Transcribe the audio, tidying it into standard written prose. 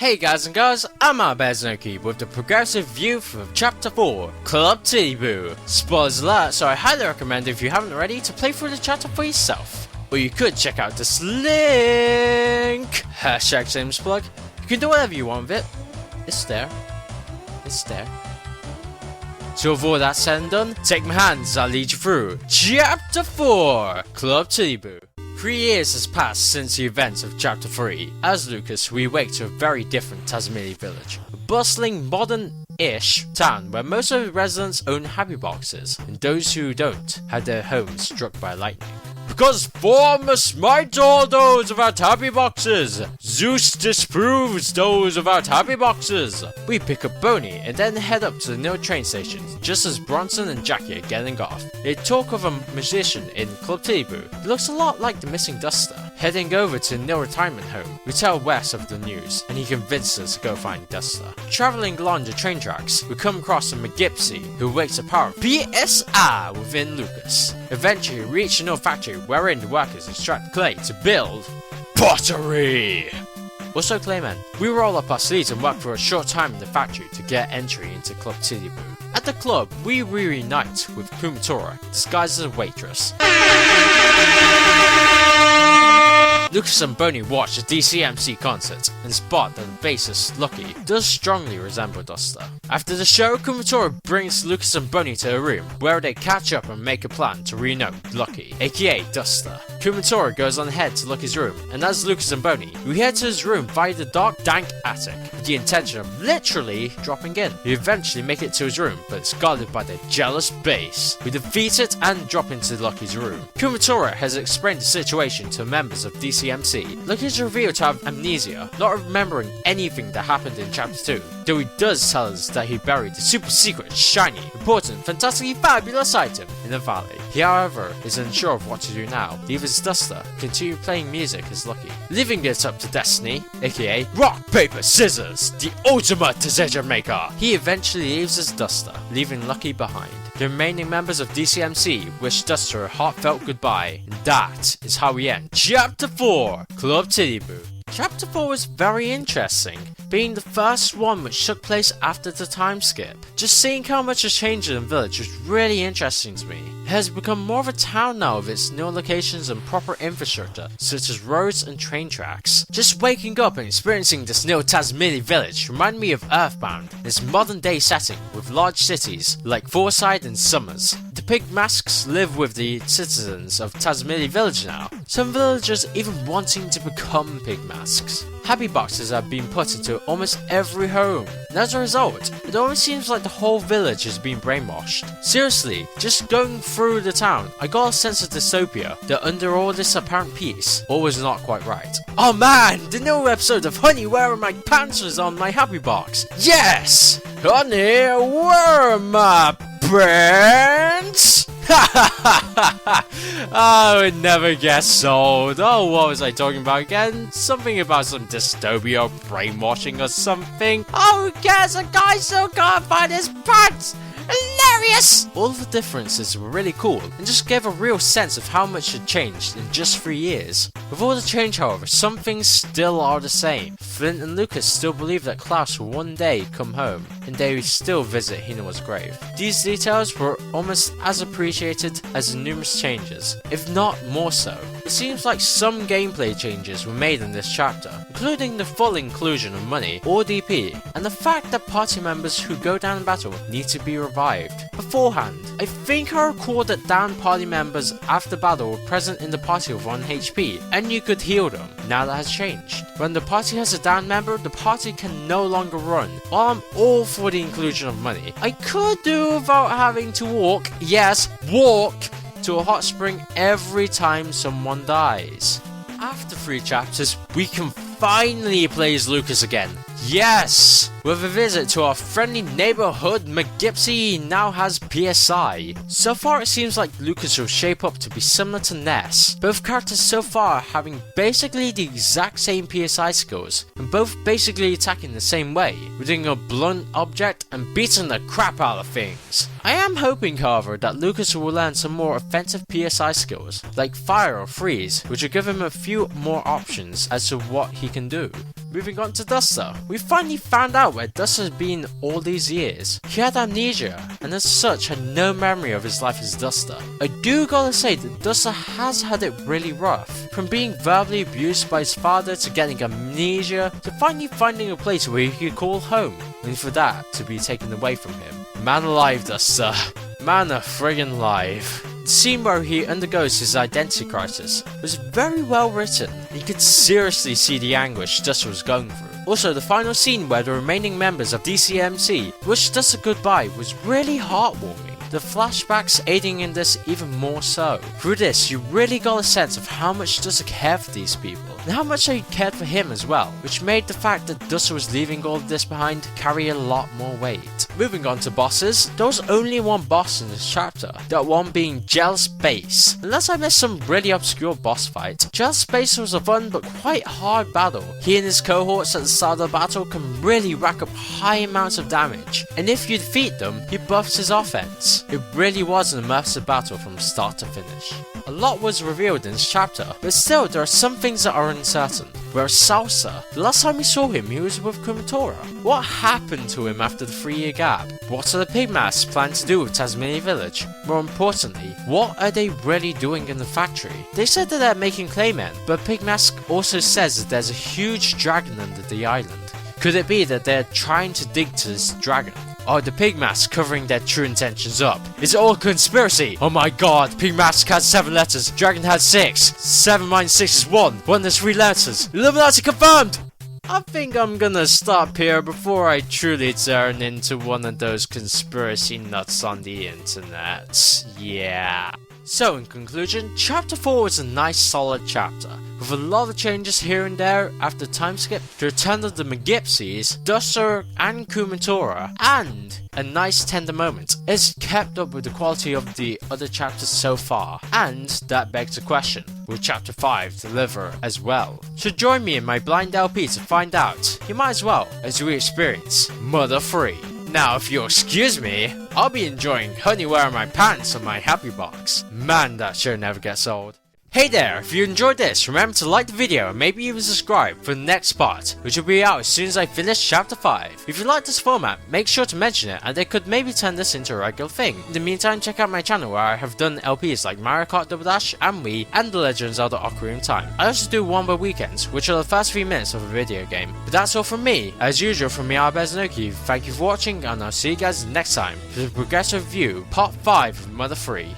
Hey guys and girls, I'm Arbezenoki with the progressive view for Chapter 4, Club Titty Boo. Spoilers alert, so I highly recommend if you haven't already to play through the chapter for yourself. Or you could check out this link! Hashtag shameless plug. You can do whatever you want with it. It's there. It's there. So with all that said and done, take my hands, I'll lead you through Chapter 4, Club Titty Boo. 3 years has passed since the events of Chapter 3. As Lucas, we wake to a very different Tasmania village. A bustling, modern-ish town where most of the residents own happy boxes, and those who don't had their homes struck by lightning. Because Thor must smite all those without happy boxes! Zeus disproves those without happy boxes! We pick up Boney and then head up to the near train station, just as Bronson and Jackie are getting off. They talk of a musician in Club Titty Boo who looks a lot like the missing Duster. Heading over to the near retirement home, we tell Wes of the news, and he convinces us to go find Duster. Travelling along the train tracks, we come across a McGipsy who wakes a power of PSI within Lucas. Eventually, we reach a new factory wherein the workers extract clay to build pottery! Also Clayman. We roll up our sleeves and work for a short time in the factory to get entry into Club Titty Boo. At the club, we reunite with Kumatora, disguised as a waitress. Lucas and Boney watch the DCMC concert and spot that the bassist, Lucky, does strongly resemble Duster. After the show, Kumatora brings Lucas and Boney to a room where they catch up and make a plan to reunite Lucky, aka Duster. Kumatora goes on ahead to Lucky's room, and as Lucas and Boney, we head to his room via the dark, dank attic, with the intention of literally dropping in. We eventually make it to his room, but it's guarded by the jealous bass. We defeat it and drop into Lucky's room. Kumatora has explained the situation to members of DCMC. Lucky is revealed to have amnesia, not remembering anything that happened in Chapter 2, though he does tell us that he buried the super secret, shiny, important, fantastically fabulous item in the valley. He, however, is unsure of what to do now. Leave his Duster, continue playing music as Lucky. Leaving it up to Destiny, aka Rock, Paper, Scissors, the ultimate decision maker. He eventually leaves his Duster, leaving Lucky behind. The remaining members of DCMC wish Duster a heartfelt goodbye, and that is how we end Chapter 4, Club Titty Boo. Chapter 4 was very interesting, being the first one which took place after the time skip. Just seeing how much has changed in the village was really interesting to me. It has become more of a town now with its new locations and proper infrastructure, such as roads and train tracks. Just waking up and experiencing this new Tasmania village reminded me of Earthbound, its modern day setting with large cities like Forside and Summers. The pig masks live with the citizens of Tasmania village now, some villagers even wanting to become pig masks. Happy boxes have been put into almost every home, and as a result, it almost seems like the whole village has been brainwashed. Seriously, just going through the town, I got a sense of dystopia that under all this apparent peace, all was not quite right. Oh man, the new episode of Honey, Where Are My Pants was on my happy box. Yes! Honey, where are my pants? Oh, it never gets sold. Oh, what was I talking about again? Something about some dystopia or brainwashing or something. Oh, who cares? A guy still can't find his pants. Hilarious! All the differences were really cool and just gave a real sense of how much had changed in just 3 years. With all the change, however, some things still are the same. Flint and Lucas still believe that Klaus will one day come home, and they will still visit Hinawa's grave. These details were almost as appreciated as the numerous changes, if not more so. It seems like some gameplay changes were made in this chapter, including the full inclusion of money, or DP, and the fact that party members who go down in battle need to be revived. Beforehand, I think I recall that down party members after battle were present in the party with 1 HP, and you could heal them. Now that has changed. When the party has a down member, the party can no longer run. While I'm all for the inclusion of money, I could do without having to walk, yes, walk, to a hot spring every time someone dies. After 3 chapters, we can finally play as Lucas again. Yes! With a visit to our friendly neighborhood, McGipsy now has PSI. So far it seems like Lucas will shape up to be similar to Ness. Both characters so far having basically the exact same PSI skills, and both basically attacking the same way, wielding a blunt object and beating the crap out of things. I am hoping, however, that Lucas will learn some more offensive PSI skills, like fire or freeze, which will give him a few more options as to what he can do. Moving on to Duster, we finally found out where Duster had been all these years. He had amnesia, and as such had no memory of his life as Duster. I do gotta say that Duster has had it really rough, from being verbally abused by his father to getting amnesia to finally finding a place where he could call home, and for that to be taken away from him. Man alive, Duster. Man a friggin' live. The scene where he undergoes his identity crisis was very well written. You could seriously see the anguish Duster was going through. Also, the final scene where the remaining members of DCMC wished Duster goodbye was really heartwarming. The flashbacks aiding in this even more so. Through this, you really got a sense of how much Duster cared for these people, and how much they cared for him as well, which made the fact that Duster was leaving all of this behind carry a lot more weight. Moving on to bosses, there was only one boss in this chapter, that one being Jealous Base. Unless I missed some really obscure boss fight, Jealous Base was a fun but quite hard battle. He and his cohorts at the start of the battle can really rack up high amounts of damage, and if you defeat them, he buffs his offense. It really was an immersive battle from start to finish. A lot was revealed in this chapter, but still there are some things that are uncertain. Whereas Salsa, the last time we saw him he was with Kumatora. What happened to him after the 3-year gap? What are the Pigmasks planning to do with Tasmania Village? More importantly, what are they really doing in the factory? They said that they're making claymen, but Pigmask also says that there's a huge dragon under the island. Could it be that they're trying to dig to this dragon? Are the Pigmasks covering their true intentions up? Is it all a conspiracy? Oh my god, Pigmask has 7 letters, Dragon has 6. 7 minus 6 is 1. 1 has 3 letters. Illuminati confirmed! I think I'm gonna stop here before I truly turn into one of those conspiracy nuts on the internet. Yeah. So in conclusion, chapter 4 was a nice solid chapter, with a lot of changes here and there after the time skip, the return of the McGipsies, Duster and Kumatora, and a nice tender moment. It's kept up with the quality of the other chapters so far, and that begs the question, will chapter 5 deliver as well? So join me in my blind LP to find out. You might as well, as we experience Mother Free. Now, if you'll excuse me, I'll be enjoying honey wearing my pants on my happy box. Man, that show never gets old. Hey there, if you enjoyed this, remember to like the video and maybe even subscribe for the next part, which will be out as soon as I finish chapter 5. If you like this format, make sure to mention it and they could maybe turn this into a regular thing. In the meantime, check out my channel where I have done LPs like Mario Kart Double Dash and Wii and The Legend of Zelda Ocarina of Time. I also do Wumbo Weekends, which are the first 3 minutes of a video game. But that's all from me. As usual from me, Arbezenoki, thank you for watching and I'll see you guys next time for the Progressive View Part 5 of Mother Free.